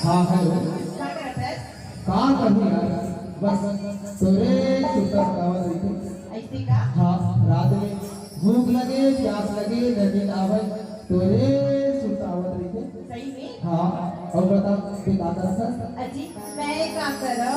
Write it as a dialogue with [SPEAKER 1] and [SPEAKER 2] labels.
[SPEAKER 1] हाँ हेलो।
[SPEAKER 2] क्या करत है?
[SPEAKER 1] कहाँ करूँ यार, बस तोरे सुता सतावत रही थी।
[SPEAKER 2] ऐसे का?
[SPEAKER 1] हाँ, रात में भूख लगे प्यास लगे लेकिन आवे तोरे सुतावत रही थी।
[SPEAKER 2] सही में?
[SPEAKER 1] हाँ, और बता तू क्या करत है?
[SPEAKER 2] अजी मैं क्या करो?